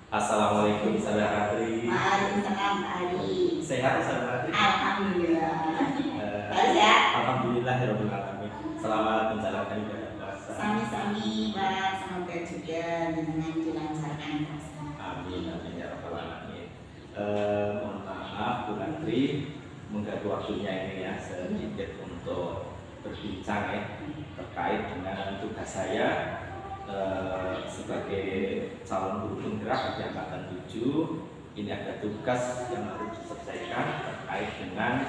Assalamualaikum saudara Ratri. Waalaikumsalam Pak Ali. Sehat saudara Ratri? Alhamdulillah. Eh, Baik ya? Alhamdulillah ya Rabbil Alamin. Selamat menjalankan ibadah puasa. Sami-sami Pak, semoga juga dengan dilancarkan. Amin amin ya Rabbal Alamin. Mohon maaf Bu Ratri, mengganggu waktunya ini ya sedikit untuk berbincang ya terkait dengan tugas saya sebagai calon guru penggerak di angkatan 7. Ini ada tugas yang harus diselesaikan terkait dengan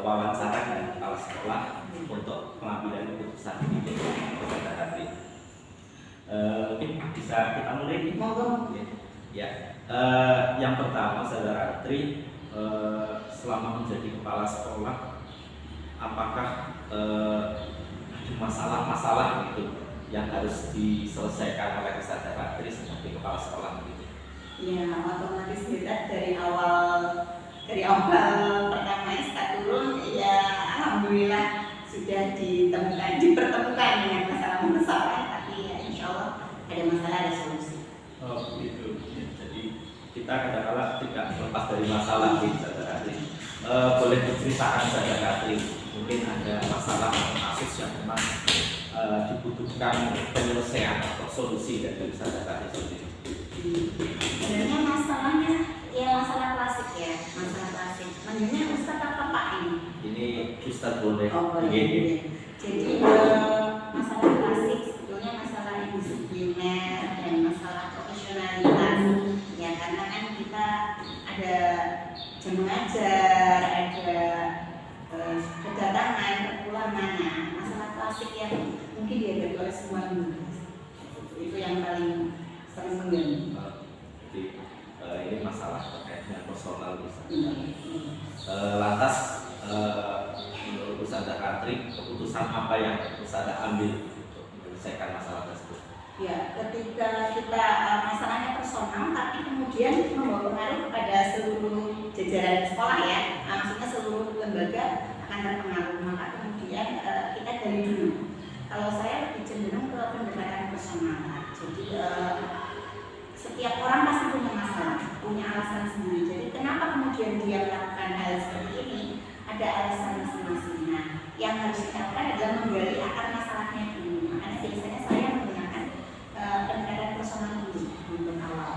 wawancara dengan kepala sekolah untuk pengambilan keputusan ini kepada Ratri. Mungkin bisa kita mulai. Monggo. Ya, yang pertama saudara Ratri, selama menjadi kepala sekolah, apakah ada masalah-masalah gitu yang harus diselesaikan oleh saudara Ratri sebagai kepala sekolah gitu? Ya, otomatis kita dari awal pertama SK turun, ya alhamdulillah sudah dipertemukan dengan masalah-masalah, tapi ya insya Allah ada masalah ada solusi. Oh begitu. Jadi kita kadang-kadang tidak lepas dari masalah gitu saudara Ratri. Boleh diceritakan saudara Ratri, mungkin ada masalah atau kasus yang memang dibutuhkan penyelesaian atau solusi dari saudara Ratri sendiri. Sebenarnya masalahnya ya masalah klasik ya, masalah klasik. Manggilnya Ustadz apa Pak ini? Ini Ustadz boleh. Oh boleh. Iya. Jadi masalah klasik sebetulnya masalah indisipliner dan masalah profesionalitas. Ya karena kan kita ada jam mengajar, ada kedatangan, perpulangan. Nah, masalah klasik yang mungkin dihadapi oleh semua guru. Itu yang paling sering mengganggu. Jadi ini masalah terkait dengan personal lantas menurut Ustazah Ratri, keputusan apa yang Ustazah ambil untuk menyelesaikan masalah tersebut? Ya, ketika kita masalahnya personal, tapi kemudian membawa pengaruh kepada seluruh jajaran sekolah ya, maksudnya seluruh lembaga akan terpengaruh. Maka kemudian kita dari dulu. Kalau saya lebih cenderung ke pendekatan personal. Jadi setiap orang pasti punya masalah, punya alasan sendiri. Jadi kenapa kemudian dia melakukan hal seperti ini? Ada alasan masing-masing. Nah, yang harus kita lakukan adalah menggali akar masalahnya dulu. Makanya biasanya saya menggunakan pendekatan personal dulu untuk awal.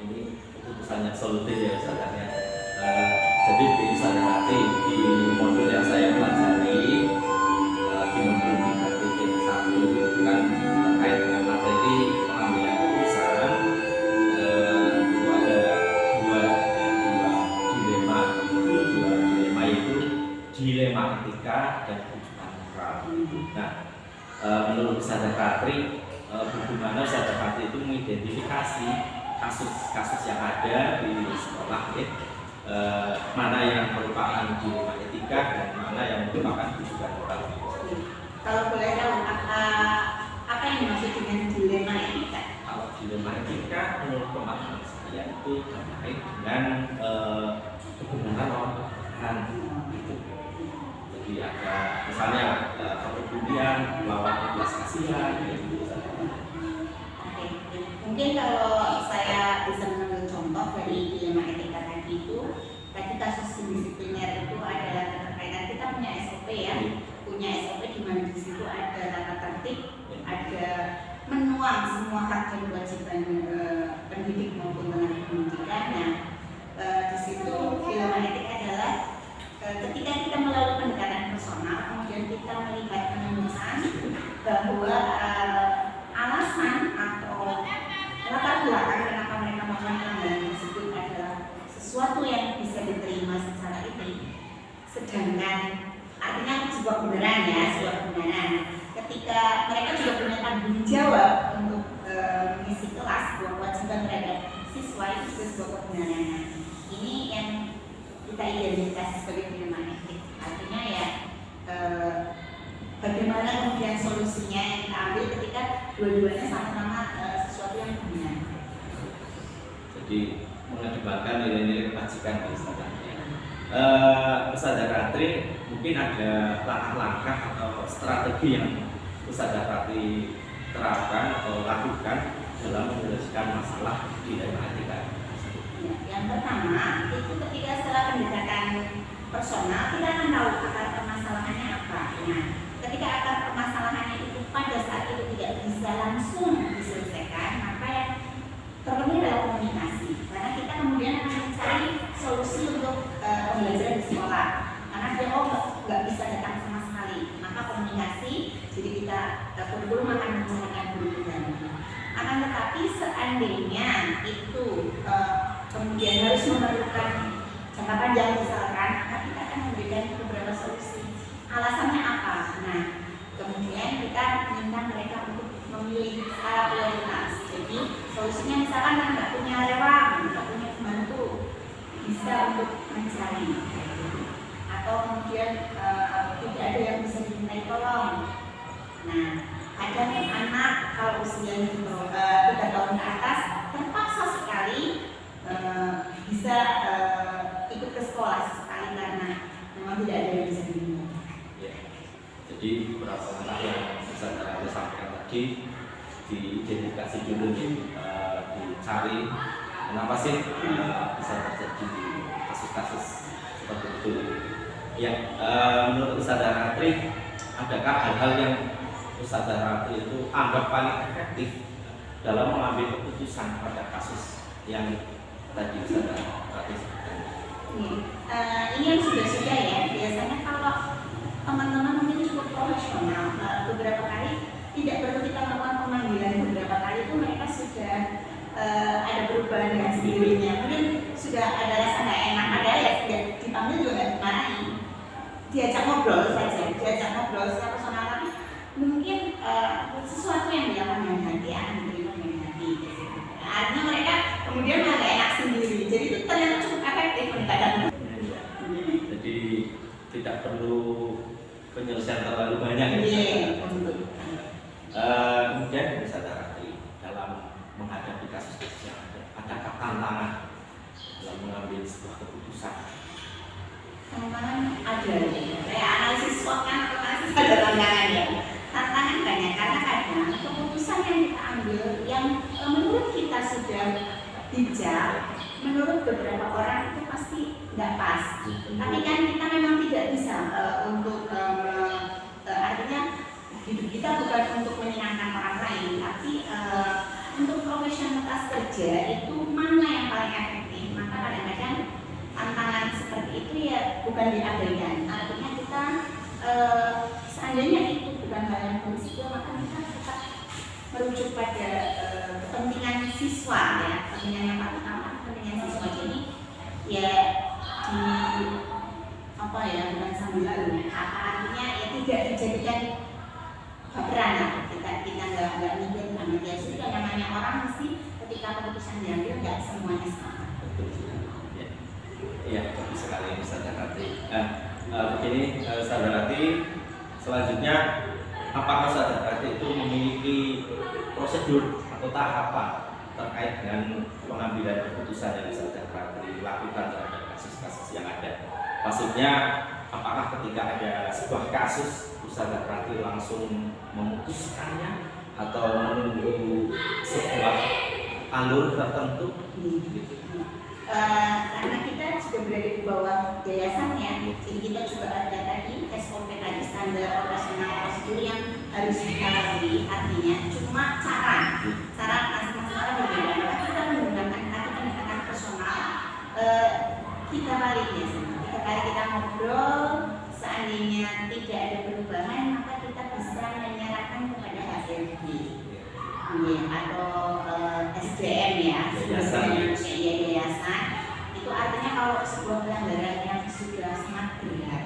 Ini keputusannya solutif ya Ustazahnya. Jadi di Ustazah Ratri di modul yang saya pelajari di modul 3.1 itu kan terkait dengan materi pengambilan keputusan, itu ada dua dilema yaitu dilema etika dan kejujuran moral. Nah, menurut Ustazah Ratri, bagaimana Ustazah Ratri itu mengidentifikasi kasus-kasus yang ada di sekolah ya? Mana yang merupakan dilema etika dan mana yang merupakan kejujuran moral? Kalau boleh tahu apa yang dimaksud dengan dilema etika? Kalau dilema etika menurut pemahaman saya itu terkait dengan kebenaran lawan kebenaran gitu. Jadi ada misalnya kepedulian lawan belas kasihan gitu. Oke, mungkin kalau saya bisa mengambil contoh dari dilema etika tadi itu, tadi kasus indisipliner itu adalah keterkaitan kita punya SOP ya, punya SOP di mana di situ ada tata tertib, ada menuang semua hak dan kewajiban pendidik maupun tenaga pendidikan. Nah, di situ dilema etika adalah ketika kita melalui pendekatan personal, kemudian kita melihat penemuan bahwa alasan atau latar belakang kenapa mereka melakukan pelanggaran tersebut adalah sesuatu yang bisa diterima secara etik, sedangkan artinya sebuah kebenaran ya, sebuah kebenaran. Ketika mereka juga punya tanggung jawab untuk mengisi kelas, sebuah kewajiban terhadap siswa itu juga sebuah kebenaran. Ini yang kita identifikasi sebagai dilema etik. Artinya ya bagaimana kemudian solusinya yang kita ambil ketika dua-duanya sama-sama sesuatu yang benar. Jadi mengedepankan nilai-nilai kebajikan di Ustazahnya. Ustazah Ratri mungkin ada langkah-langkah atau strategi yang Ustazah Ratri terapkan atau lakukan dalam menyelesaikan masalah dilema etika? Ya, yang pertama itu ketika setelah pendekatan personal kita akan tahu akar permasalahannya apa. Nah, ketika akar permasalahannya itu pada saat itu tidak bisa langsung diselesaikan, maka yang terpenting adalah komunikasi. Karena kita kemudian akan mencari solusi untuk pembelajaran di sekolah. Karena dia nggak bisa datang sama sekali, maka komunikasi. Jadi kita kurikulum akan mencarikan guru baru. Akan tetapi seandainya itu kemudian harus memerlukan jangka panjang misalkan, maka kita akan memberikan beberapa solusi. Alasannya apa? Nah, kemudian kita minta mereka untuk memilih skala prioritas. Jadi solusinya misalkan kan nggak punya rewang, nggak punya pembantu, bisa untuk mencari. Atau kemudian tidak ada yang bisa dimintai tolong. Nah, ada anak kalau usia 3 tahun ke atas terpaksa sekali bisa ikut ke sekolah sekali karena memang tidak ada yang bisa diminta. Ya. Jadi beberapa langkah yang bisa saya sampaikan tadi diidentifikasi dulu, dicari kenapa sih bisa terjadi kasus-kasus seperti itu. Ya, menurut Ustazah Ratri, adakah hal-hal yang Ustazah Ratri itu anggap paling efektif dalam mengambil keputusan pada kasus yang tadi Ustazah Ratri sebutkan? Ini yang sudah ya. Biasanya kalau teman-teman mungkin cukup profesional, beberapa kali tidak perlu kita melakukan pemanggilan, beberapa kali itu mereka sudah ada perubahan dengan sendirinya. Mungkin sudah ada rasa nggak enak, ada ya tidak dipanggil juga nggak dimarahi. Diajak ngobrol saja, secara personal, tapi mungkin sesuatu yang dilakukan dengan hati akan diterima dengan hati. Artinya mereka kemudian agak enak sendiri. Jadi itu ternyata cukup efektif pendekatan. Jadi tidak perlu penyelesaian terlalu banyak. Kemudian Ustazah Ratri, dalam menghadapi kasus-kasus yang ada, adakah tantangan dalam mengambil sebuah keputusan? Tantangan ada, kayak analisis SWOT kan, analisis ada tantangan ya. Tantangan banyak karena kadang keputusan yang kita ambil yang menurut kita sudah bijak, menurut beberapa orang itu pasti nggak pas. Tapi kan kita memang tidak bisa untuk artinya hidup kita bukan untuk menyenangkan orang lain, tapi untuk profesionalitas kerja itu mana yang paling efektif. Maka kadang-kadang tantangan seperti itu ya bukan diabaikan. Artinya kita seandainya itu bukan hal yang prinsipil, maka kita tetap merujuk pada kepentingan siswa ya, kepentingan yang paling utama kepentingan siswa. Jadi ya di apa ya, bukan sambil lalu. Artinya ya tidak dijadikan baperan. Kita nggak mikir banget ya. Jadi kalau namanya orang mesti ketika keputusan diambil nggak semuanya sama. Iya, bagus sekali Ustazah Ratri. Begini Ustazah Ratri, selanjutnya apakah Ustazah Ratri itu memiliki prosedur atau tahapan terkait dengan pengambilan keputusan yang Ustazah Ratri lakukan terhadap kasus-kasus yang ada? Maksudnya, apakah ketika ada sebuah kasus Ustazah Ratri langsung memutuskannya atau menunggu sebuah alur tertentu? Karena kita juga berada di bawah yayasan ya, jadi kita juga ada tadi SOP tadi, standar operasional prosedur yang harus kita lalui. Artinya cuma cara masing-masing orang berbeda. Maka kita menggunakan pendekatan personal. Kita balik ya, ketika kali kita ngobrol, seandainya tidak ada perubahan, maka kita bisa menyerahkan kepada HRD atau SDM ya, yayasan. Itu artinya kalau sebuah pelanggaran yang sudah sangat berat,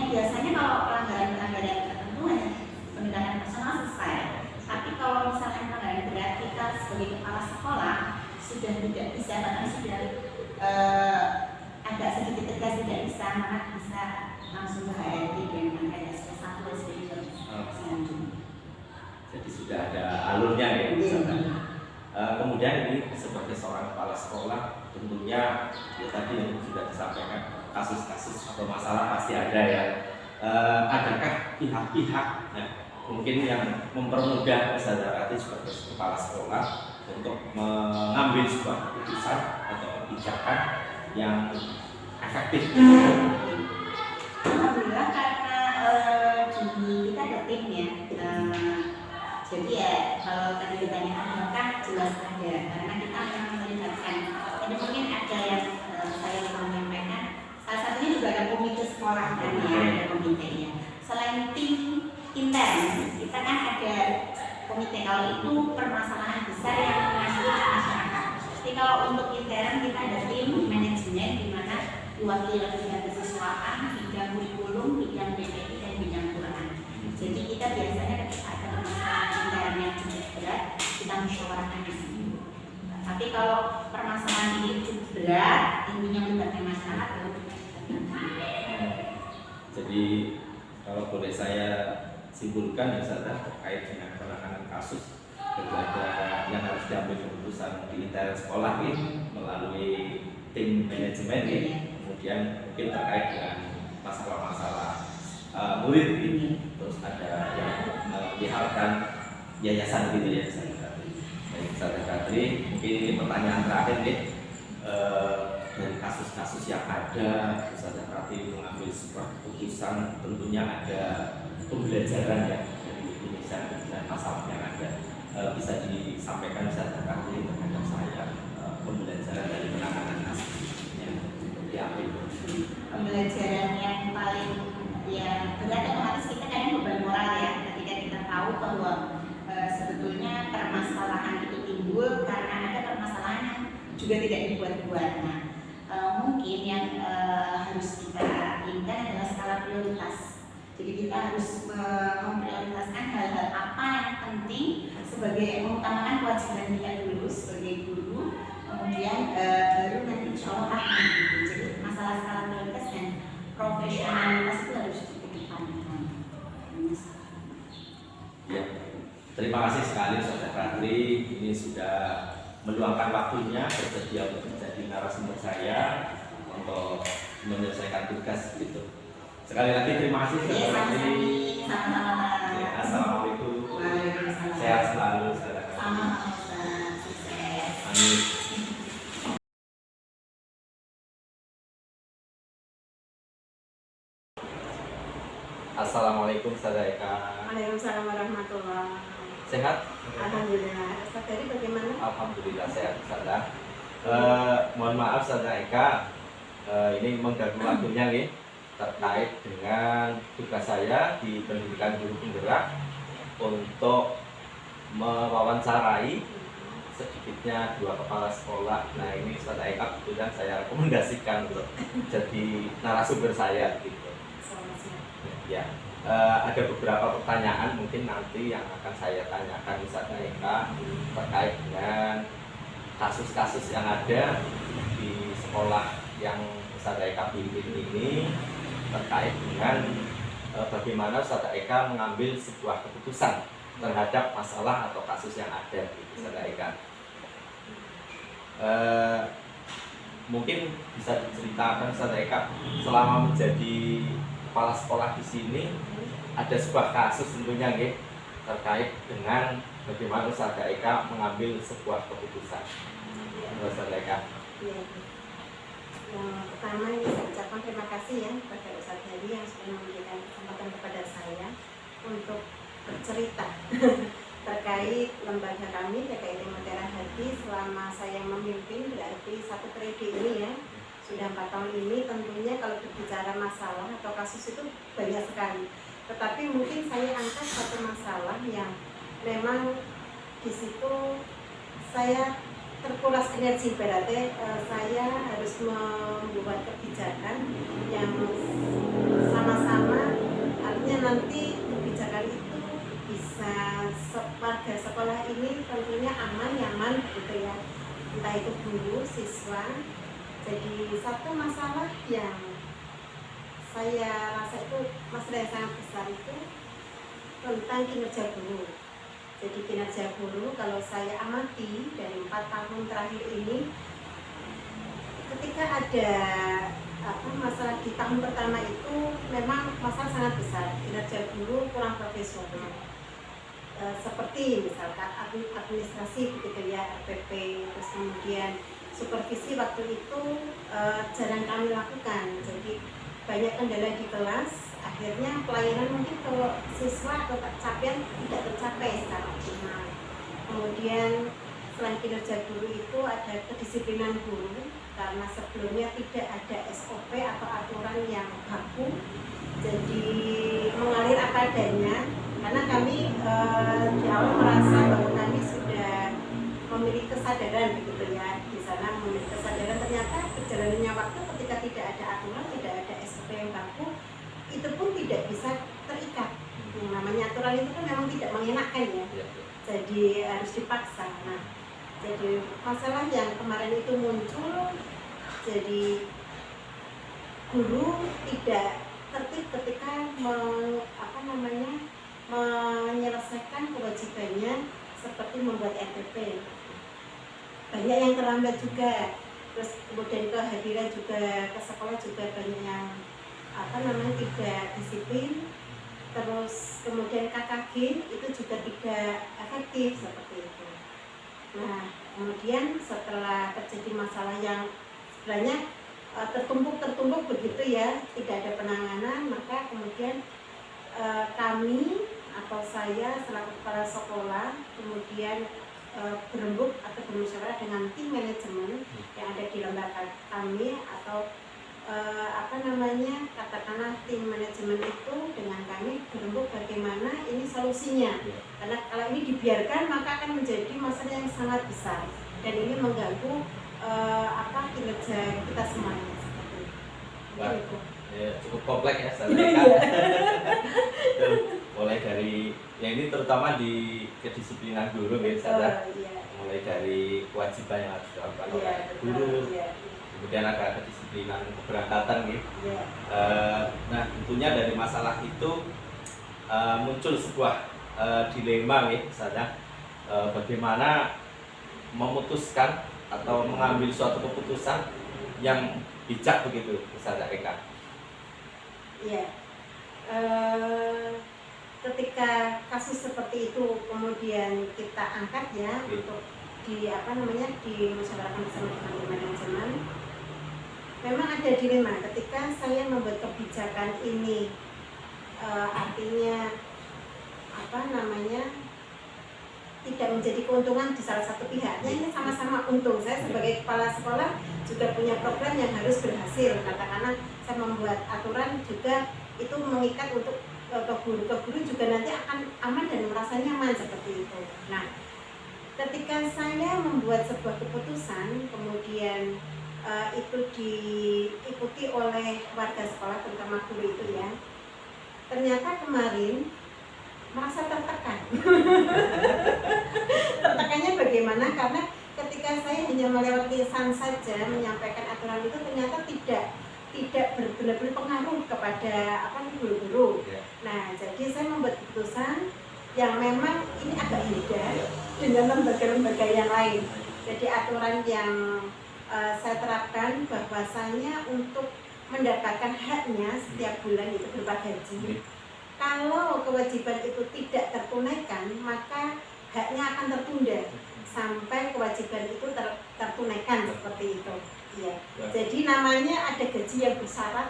biasanya kalau pelanggaran tertentu hanya pendekatan personal selesai. Tapi kalau misalnya pelanggaran berat, kita sebagai kepala sekolah sudah tidak bisa, bahkan sudah agak sedikit tegas tidak bisa, maka bisa langsung ke HRD dengan ada SP1, SP2 selanjutnya. Jadi sudah ada alurnya ya. Kemudian ini sebagai seorang kepala sekolah tentunya ya tadi yang sudah disampaikan, kasus-kasus atau masalah pasti ada ya. Adakah pihak-pihak mungkin yang mempermudah Ustazah Ratri sebagai kepala sekolah untuk mengambil sebuah keputusan atau kebijakan yang efektif. Alhamdulillah karena di kita ada tim ya. Jadi ya kalau tadi ditanya apakah jelas ada, karena kita akan melibatkan. Jadi mungkin ada yang saya mau menyampaikan. Salah satunya juga ada komite sekolah kan ya, ada komitenya. Selain tim intern, kita kan ada komite. Kalau itu permasalahan besar yang masuk ke masyarakat. Jadi kalau untuk intern kita ada tim manajemen di mana diwakili oleh bidang kesiswaan, bidang kurikulum, bidang BPI dan bidang Quran. Jadi kita biasanya ketika ada permasalahan intern yang cukup berat, kita musyawarahkan di sini. Tapi kalau permasalahan ini cukup berat, intinya melibatkan masyarakat, baru kita Jadi kalau boleh saya simpulkan ya Ustazah, terkait dengan penanganan kasus ada yang harus diambil keputusan di intern sekolah ini melalui tim manajemen ini, kemudian mungkin terkait dengan masalah-masalah murid ini, terus ada yang melihatkan yayasan gitu ya Ustazah Ratri. Mungkin ini pertanyaan terakhir nih, dari kasus-kasus yang ada Ustazah Ratri mengambil sebuah keputusan, tentunya ada pembelajaran ya dari Indonesia dan masalah yang ada. Bisa disampaikan Ustazah Ratri terhadap saya pembelajaran dari penanganan kasus yang diambil. Pembelajaran yang paling ya berat otomatis kita kadang beban moral ya ketika kita tahu bahwa sebetulnya permasalahan itu timbul karena ada permasalahan yang juga tidak dibuat-buat. Nah, mungkin yang harus kita ingat adalah skala prioritas. Jadi kita harus memprioritaskan hal-hal apa yang penting sebagai mengutamakan kewajiban kita dulu sebagai guru, kemudian baru nanti insya Allah akan gitu. Jadi masalah skala prioritas dan profesionalitas itu harus dikedepankan. Ya, terima kasih sekali Ustazah Ratri, ini sudah meluangkan waktunya bersedia untuk menjadi narasumber saya untuk menyelesaikan tugas gitu. Sekali lagi terima kasih Ustazah Ratri. Ya, assalamualaikum. Sehat selalu Ustazah Ratri. Amin. Assalamualaikum Ustazah Eka. Waalaikumsalam warahmatullahi. Sehat? Alhamdulillah. Ustaz Ferry bagaimana? Alhamdulillah sehat Ustazah. Mohon maaf Ustazah Eka, ini mengganggu waktunya nih terkait dengan tugas saya di pendidikan guru penggerak untuk mewawancarai sedikitnya 2 kepala sekolah. Nah ini Ustazah Eka kebetulan saya rekomendasikan untuk jadi narasumber saya gitu. Ya, ada beberapa pertanyaan mungkin nanti yang akan saya tanyakan Ustazah Eka terkait dengan kasus-kasus yang ada di sekolah yang Ustazah Eka pimpin ini, terkait dengan bagaimana Ustazah Eka mengambil sebuah keputusan terhadap masalah atau kasus yang ada di Ustazah Eka. Mungkin bisa diceritakan Ustazah Eka selama menjadi kepala sekolah di sini ada sebuah kasus tentunya nggih terkait dengan bagaimana Ustazah Eka mengambil sebuah keputusan. Ustazah Eka. Ya. Yang pertama ini saya ucapkan terima kasih ya kepada Ustaz Ferry yang sudah memberikan kesempatan kepada saya untuk bercerita terkait lembaga kami TKIT Mutiara Hati selama saya memimpin, berarti 1 periode ini ya. Sudah 4 tahun ini, tentunya kalau berbicara masalah atau kasus itu banyak sekali. Tetapi mungkin saya angkat satu masalah yang memang di situ saya terkuras energi, berarti saya harus membuat kebijakan yang sama-sama, artinya nanti kebijakan itu bisa pada sekolah ini tentunya aman, nyaman gitu ya, entah itu guru, siswa. Jadi satu masalah yang saya rasa itu masalah yang sangat besar itu tentang kinerja guru. Jadi kinerja guru kalau saya amati dari 4 tahun terakhir ini, ketika ada masalah di tahun pertama itu memang masalah sangat besar, kinerja guru kurang profesional. seperti misalkan administrasi begitu ya, RPP, terus kemudian supervisi waktu itu jarang kami lakukan. Jadi banyak kendala di kelas, akhirnya pelayanan mungkin kalau siswa atau capaian tidak tercapai secara optimal. Kemudian selain kinerja guru itu ada kedisiplinan guru, karena sebelumnya tidak ada SOP atau aturan yang baku, jadi mengalir apa adanya. Karena kami di awal merasa bahwa kami sudah memiliki kesadaran begitu ya, di sana memiliki kesadaran. Ternyata berjalannya waktu ketika tidak ada aturan, tidak ada SOP yang baku, itu pun tidak bisa terikat. Yang namanya aturan itu kan memang tidak mengenakan ya, jadi harus dipaksa. Nah, jadi masalah yang kemarin itu muncul, jadi guru tidak tertib ketika menyelesaikan kewajibannya seperti membuat RPP. Banyak yang terlambat juga, terus kemudian kehadiran juga ke sekolah juga banyak yang tidak disiplin, terus kemudian KKG itu juga tidak efektif seperti itu. Nah, kemudian setelah terjadi masalah yang sebenarnya tertumpuk begitu ya, tidak ada penanganan, maka kemudian kami atau saya selaku kepala sekolah kemudian berembuk atau bermusyawarah dengan tim manajemen yang ada di lembaga kami, atau katakanlah tim manajemen itu dengan kami berembuk bagaimana ini solusinya. Karena kalau ini dibiarkan maka akan menjadi masalah yang sangat besar dan ini mengganggu kinerja kita semuanya seperti itu. Ya, cukup kompleks ya Ustazah Eka. Mulai dari yang ini terutama di kedisiplinan guru ya Ustazah. Mulai dari kewajiban yang harus dilakukan oleh guru, kemudian ada kedisiplinan keberangkatan gitu. Nah, tentunya dari masalah itu muncul sebuah dilema ya Ustazah. Bagaimana memutuskan atau mengambil suatu keputusan yang bijak begitu Ustazah Eka. Ya, ketika kasus seperti itu kemudian kita angkat ya untuk dimusyawarahkan bersama dengan manajemen, memang ada dilema ketika saya membuat kebijakan ini, artinya tidak menjadi keuntungan di salah satu pihaknya, ini sama-sama untung. Saya sebagai kepala sekolah juga punya program yang harus berhasil. Katakanlah saya membuat aturan juga itu mengikat untuk ke guru juga nanti akan aman dan merasa nyaman seperti itu. Nah, ketika saya membuat sebuah keputusan, kemudian itu diikuti oleh warga sekolah, terutama guru itu ya, ternyata kemarin merasa tertekan. Tertekannya bagaimana? Karena ketika saya hanya melewati lisan saja menyampaikan aturan itu, ternyata tidak benar-benar berpengaruh kepada guru-guru. Nah, jadi saya membuat keputusan yang memang ini agak beda dengan lembaga-lembaga yang lain. Jadi aturan yang saya terapkan bahwasanya untuk mendapatkan haknya setiap bulan itu berupa gaji. Kalau kewajiban itu tidak tertunaikan, maka haknya akan tertunda sampai kewajiban itu tertunaikan seperti itu. Ya. Jadi namanya ada gaji yang bersyarat.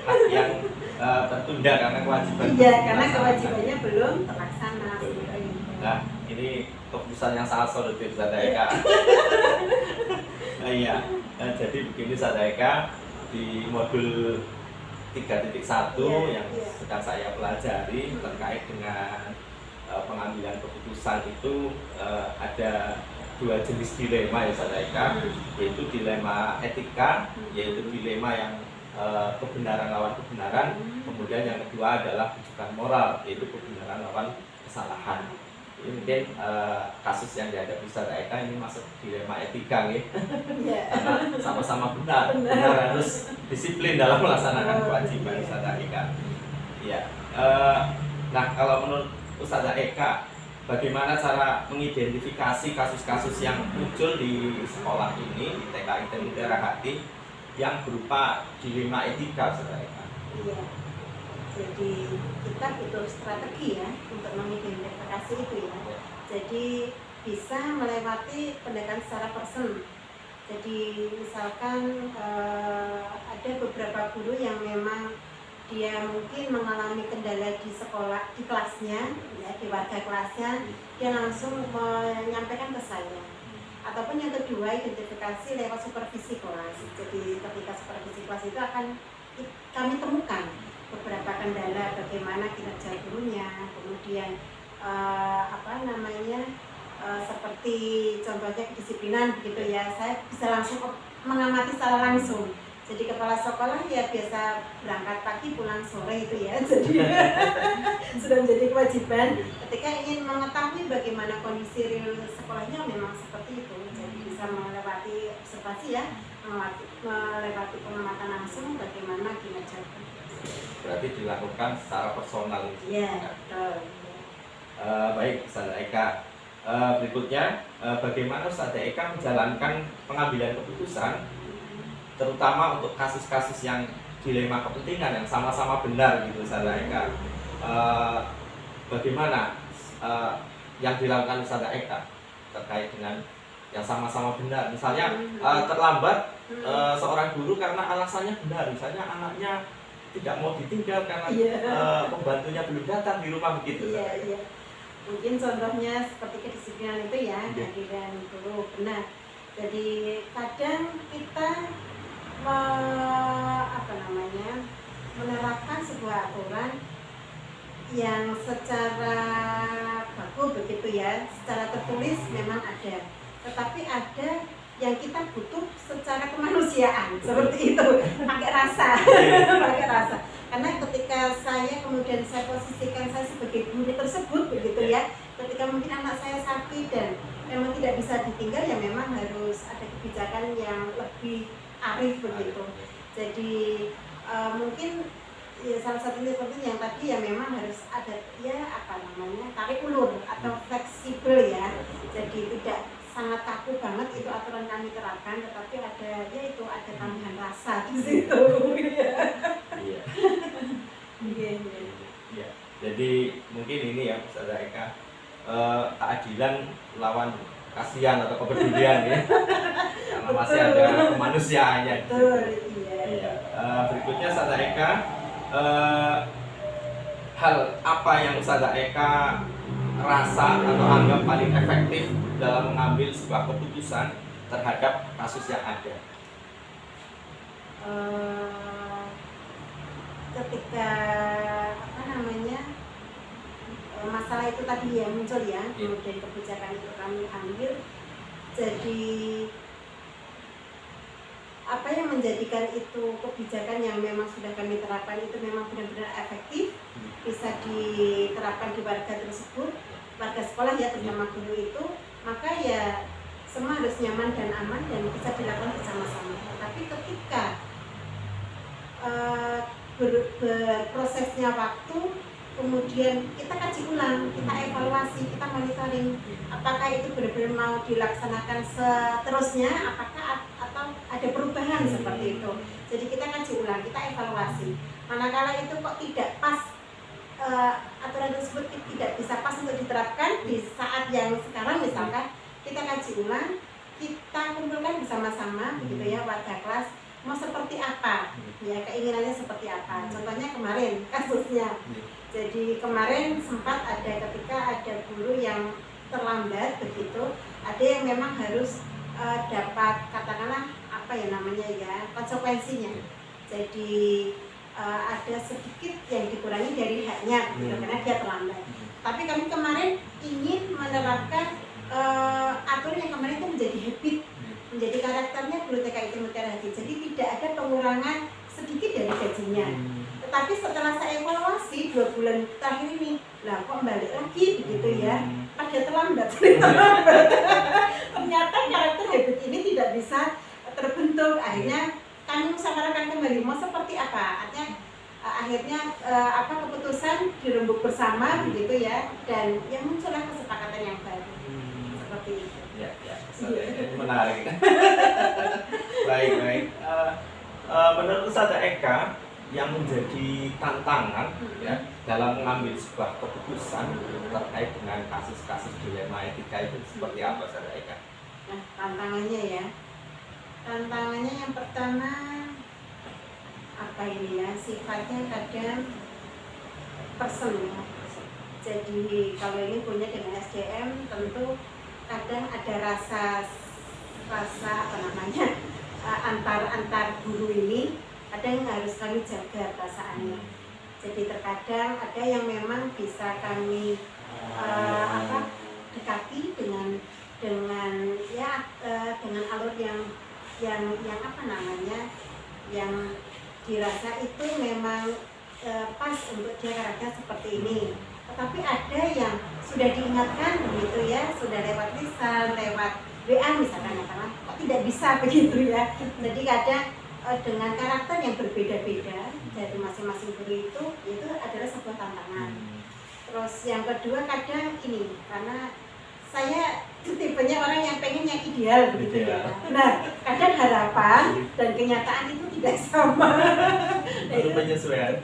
Hak yang tertunda karena kewajiban. Iya, karena kewajibannya belum terlaksana. Nah, ini keputusan yang sangat solutif Ustazah Eka. Iya. Jadi begini Ustazah Eka, di modul 3.1 yang sedang saya pelajari terkait dengan pengambilan keputusan itu ada dua jenis dilema ya Ustazah Eka, yaitu dilema etika, yaitu dilema yang kebenaran lawan kebenaran, kemudian yang kedua adalah rujukan moral, yaitu kebenaran lawan kesalahan. Ini mungkin kasus yang dihadapi Ustazah Eka ini masuk dilema etika ya. Karena sama-sama benar harus disiplin dalam melaksanakan kewajiban Ustazah Eka. Ya. Nah, kalau menurut Ustazah Eka, bagaimana cara mengidentifikasi kasus-kasus yang muncul di sekolah ini, di TKI Mutiara Hati, yang berupa dilema etika Ustazah Eka? Iya. Jadi kita butuh strategi ya untuk mengidentifikasi itu ya. Jadi bisa melewati pendekatan secara person. Jadi misalkan ada beberapa guru yang memang dia mungkin mengalami kendala di sekolah, di kelasnya, ya, di warga kelasnya, dia langsung menyampaikan ke saya. Ataupun yang kedua, identifikasi lewat supervisi kelas. Jadi ketika supervisi kelas itu akan kami temukan beberapa kendala, bagaimana kinerja gurunya, kemudian seperti contohnya kedisiplinan begitu ya, saya bisa langsung mengamati secara langsung. Jadi kepala sekolah ya biasa berangkat pagi pulang sore itu ya, jadi sudah menjadi kewajiban. Ketika ingin mengetahui bagaimana kondisi real sekolahnya memang seperti itu, jadi bisa melewati observasi ya, melewati pengamatan langsung bagaimana kinerja. Berarti dilakukan secara personal. Iya, betul. Baik, Ustazah Eka. Berikutnya, bagaimana Ustazah Eka menjalankan pengambilan keputusan, terutama untuk kasus-kasus yang dilema kepentingan yang sama-sama benar gitu, Ustazah Eka. Bagaimana yang dilakukan Ustazah Eka terkait dengan yang sama-sama benar? Misalnya terlambat seorang guru karena alasannya benar, misalnya anaknya tidak mau ditinggal karena pembantunya belum datang di rumah begitu. Iya. Mungkin contohnya seperti kedisiplinan itu ya, kehadiran guru benar. Jadi kadang kita menerapkan sebuah aturan yang secara baku begitu ya, secara tertulis memang ada, tetapi ada yang kita butuh secara kemanusiaan seperti itu, pakai rasa. Karena ketika saya kemudian saya posisikan saya sebagai guru tersebut begitu ya, ketika mungkin anak saya sakit dan memang tidak bisa ditinggal ya memang harus ada kebijakan yang lebih arif begitu. Jadi mungkin ya salah satunya seperti yang tadi ya memang harus ada tarik ulur atau fleksibel ya. Jadi tidak sangat kaku banget itu aturan kami terapkan, tetapi ada tambahan rasa di situ. Iya. Iya. Jadi mungkin ini ya Ustazah Eka, keadilan lawan kasihan atau kepedulian ya. Karena masih ada kemanusiaannya. Betul, iya. Berikutnya Ustazah Eka, hal apa yang Ustazah Eka rasa atau anggap paling efektif dalam mengambil sebuah keputusan terhadap kasus yang ada? Ketika masalah itu tadi yang muncul ya, kemudian kebijakan itu kami ambil. Jadi apa yang menjadikan itu kebijakan yang memang sudah kami terapkan itu memang benar-benar efektif, bisa diterapkan di warga tersebut, warga sekolah ya, terutama guru itu, maka ya semua harus nyaman dan aman dan bisa dilakukan bersama-sama. Tapi ketika berprosesnya waktu, kemudian kita kaji ulang, kita evaluasi, kita monitoring apakah itu benar-benar mau dilaksanakan seterusnya, apakah atau ada perubahan seperti itu. Jadi kita kaji ulang, kita evaluasi. Manakala itu kok tidak pas, aturan tersebut tidak bisa pas untuk diterapkan di saat yang sekarang misalkan, kita kaji ulang, kita kumpulkan bersama-sama begitu ya, warga kelas mau seperti apa ya, keinginannya seperti apa. Contohnya kemarin kasusnya, jadi kemarin sempat ada ketika ada guru yang terlambat begitu, ada yang memang harus dapat katakanlah konsekuensinya. Jadi ada sedikit yang dikurangi dari haknya begitu, karena dia terlambat. Tapi kami kemarin ingin menerapkan aturan yang kemarin itu menjadi habit, menjadi karakternya guru TK itu Mutiara Hati. Jadi tidak ada pengurangan sedikit dari gajinya. Tetapi setelah saya evaluasi 2 bulan terakhir ini, lah kok balik lagi begitu ya, pada terlambat. Ternyata karakter habit ini tidak bisa terbentuk. Akhirnya kami musyawarahkan kembali mau seperti apa. Akhirnya keputusan dirembuk bersama begitu ya, dan yang muncullah kesepakatan yang baru seperti itu. Ya, menarik. Baik. Menurut Ustazah Eka, yang menjadi tantangan ya dalam mengambil sebuah keputusan terkait dengan kasus-kasus dilema etika itu seperti apa, Saudara Eka? Nah, tantangannya ya. Tantangannya yang pertama apa ini ya? Sifatnya kadang person ya. Jadi kalau ini punya dengan SDM tentu kadang ada rasa apa namanya antar guru ini kadang harus kami jaga perasaannya. Jadi terkadang ada yang memang bisa kami dekati dengan alur yang apa namanya yang dirasa itu memang pas untuk dia karakter seperti ini. Tetapi ada yang sudah diingatkan begitu ya, sudah lewat lisan, lewat WA misalkan kok tidak bisa begitu ya. Jadi kadang dengan karakter yang berbeda-beda dari masing-masing guru itu adalah sebuah tantangan. Terus yang kedua kadang ini karena saya tipenya orang yang pengen yang ideal begitu ya. Nah, kadang harapan dan kenyataan itu tidak sama. Perlu penyesuaian.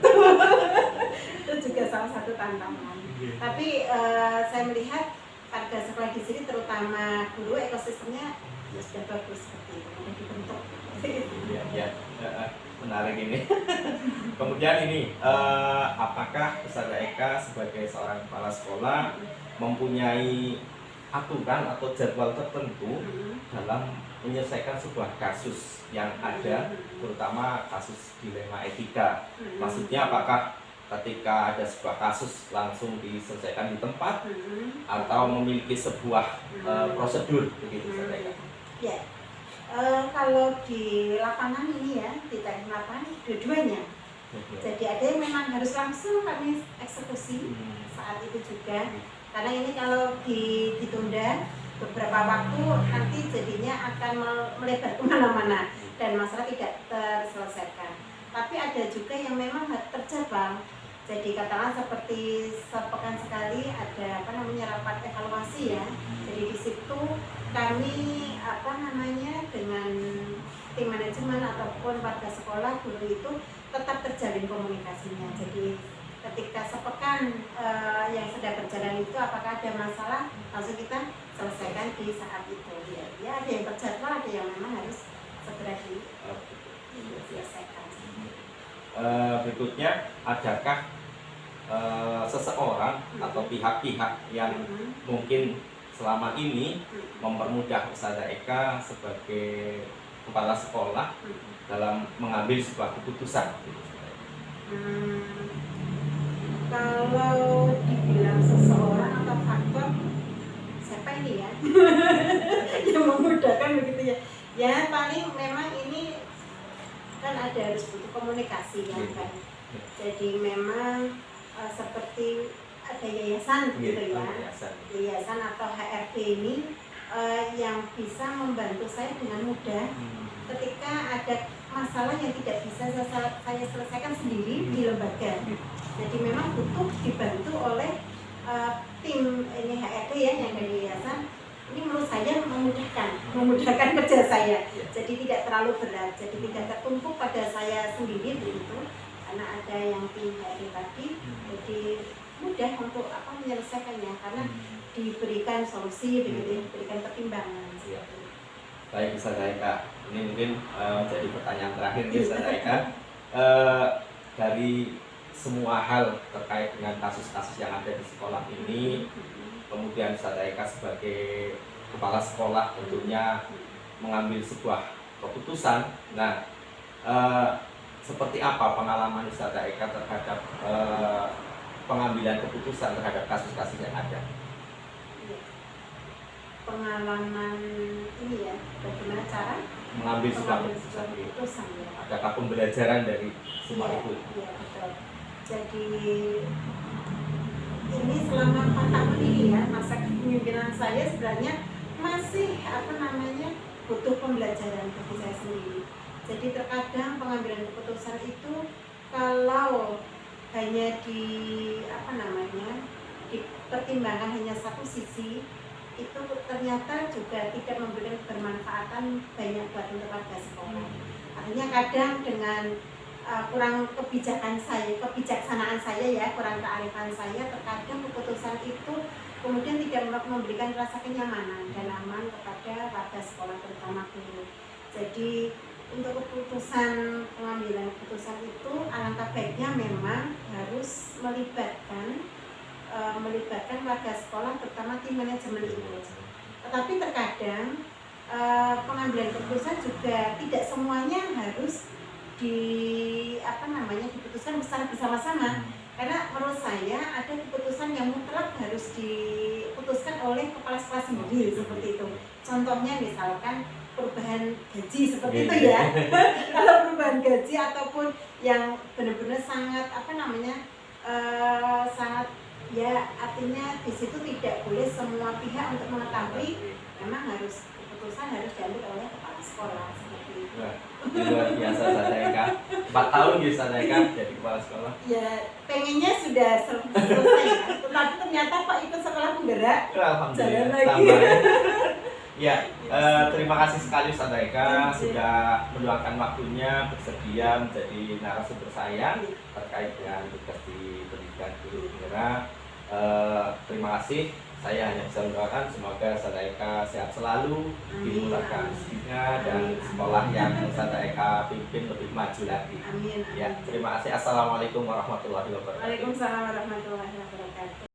Itu juga salah satu tantangan. Tapi saya melihat pada sekolah di sini terutama guru ekosistemnya ya sudah bagus seperti itu, sudah dibentuk. Ya, menarik ini. Kemudian ini, apakah Saudara Eka sebagai seorang kepala sekolah mempunyai aturan atau jadwal tertentu dalam menyelesaikan sebuah kasus yang ada, terutama kasus dilema etika? Maksudnya apakah ketika ada sebuah kasus langsung diselesaikan di tempat atau memiliki sebuah prosedur begitu, Saudara Eka? Ya, kalau di lapangan ini ya, di teknik lapangan dua-duanya. Jadi ada yang memang harus langsung kami eksekusi saat itu juga. Karena ini kalau ditunda beberapa waktu nanti jadinya akan melebar kemana-mana dan masalah tidak terselesaikan. Tapi ada juga yang memang terjadwal. Jadi katakanlah seperti sepekan sekali ada rapat evaluasi ya. Jadi di situ kami dengan tim manajemen ataupun warga sekolah guru itu tetap terjalin komunikasinya. Jadi ketika sepekan yang sedang berjalan itu apakah ada masalah langsung kita selesaikan di saat itu. Ya ada yang terjadwal, ada yang memang harus segera diselesaikan. Berikutnya, adakah seseorang atau pihak-pihak yang mungkin selama ini mempermudah Saudara Eka sebagai kepala sekolah dalam mengambil sebuah keputusan? Kalau dibilang seseorang atau faktor, siapa ini ya yang memudahkan begitu ya? Ya paling memang ini kan ada harus butuh komunikasi ya kan. Jadi memang seperti ada yayasan gitu ya, yayasan atau HRD ini yang bisa membantu saya dengan mudah ketika ada masalah yang tidak bisa saya selesaikan sendiri di lembaga. Jadi memang butuh dibantu oleh tim ini HRD ya yang dari yayasan. Ini menurut saya memudahkan kerja saya. Jadi tidak terlalu berat, jadi tidak tertumpuk pada saya sendiri begitu. Karena ada yang tim HRD tadi, jadi mudah untuk menyelesaikannya karena diberikan solusi begitu, diberikan pertimbangan. Baik, Saudara Eka, ini mungkin menjadi pertanyaan terakhir nih, Saudara Eka. Dari semua hal terkait dengan kasus-kasus yang ada di sekolah ini, kemudian Saudara Eka sebagai kepala sekolah tentunya mengambil sebuah keputusan. Nah, seperti apa pengalaman Saudara Eka terhadap pengambilan keputusan terhadap kasus-kasus yang ada? Pengalaman ini ya, bagaimana cara mengambil sebuah keputusan ya. Adakah pembelajaran dari semua itu? Iya, betul. Jadi ini selama 4 tahun ini ya, masa kepemimpinan saya sebenarnya masih butuh pembelajaran bagi saya sendiri. Jadi terkadang pengambilan keputusan itu kalau hanya dipertimbangkan hanya satu sisi, itu ternyata juga tidak memberikan kebermanfaatan banyak buat untuk warga sekolah. Artinya kadang dengan kurang kebijaksanaan saya ya, kurang kearifan saya, terkadang keputusan itu kemudian tidak memberikan rasa kenyamanan dan aman kepada warga sekolah, terutama guru. Jadi untuk pengambilan keputusan itu alangkah baiknya memang harus melibatkan warga sekolah, terutama tim manajemen itu. Tetapi terkadang pengambilan keputusan juga tidak semuanya harus diputuskan secara bersama-sama, karena menurut saya ada keputusan yang mutlak harus diputuskan oleh kepala sekolah sendiri seperti itu. Contohnya misalkan perubahan gaji seperti itu ya. Kalau perubahan gaji ataupun yang benar-benar sangat sangat ya, artinya di situ tidak boleh semua pihak untuk mengetahui, memang keputusan harus diambil oleh kepala sekolah seperti itu. Wah, luar biasa Ustazah Eka. 4 tahun ya Ustazah Eka jadi kepala sekolah. Ya, pengennya sudah selesai ya. Tapi ternyata Pak ikut sekolah penggerak. Alhamdulillah. Jalan lagi. Tambah ya. Terima kasih sekali Ustazah Eka sudah meluangkan waktunya bersedia menjadi narasumber saya terkait dengan tugas di pendidikan guru penggerak. Terima kasih. Saya hanya bisa mendoakan semoga Ustazah Eka sehat selalu, dimurahkan rezekinya, dan sekolah yang Ustazah Eka pimpin lebih maju lagi. Amin. Ya, terima kasih. Assalamualaikum warahmatullahi wabarakatuh. Waalaikumsalam warahmatullahi wabarakatuh.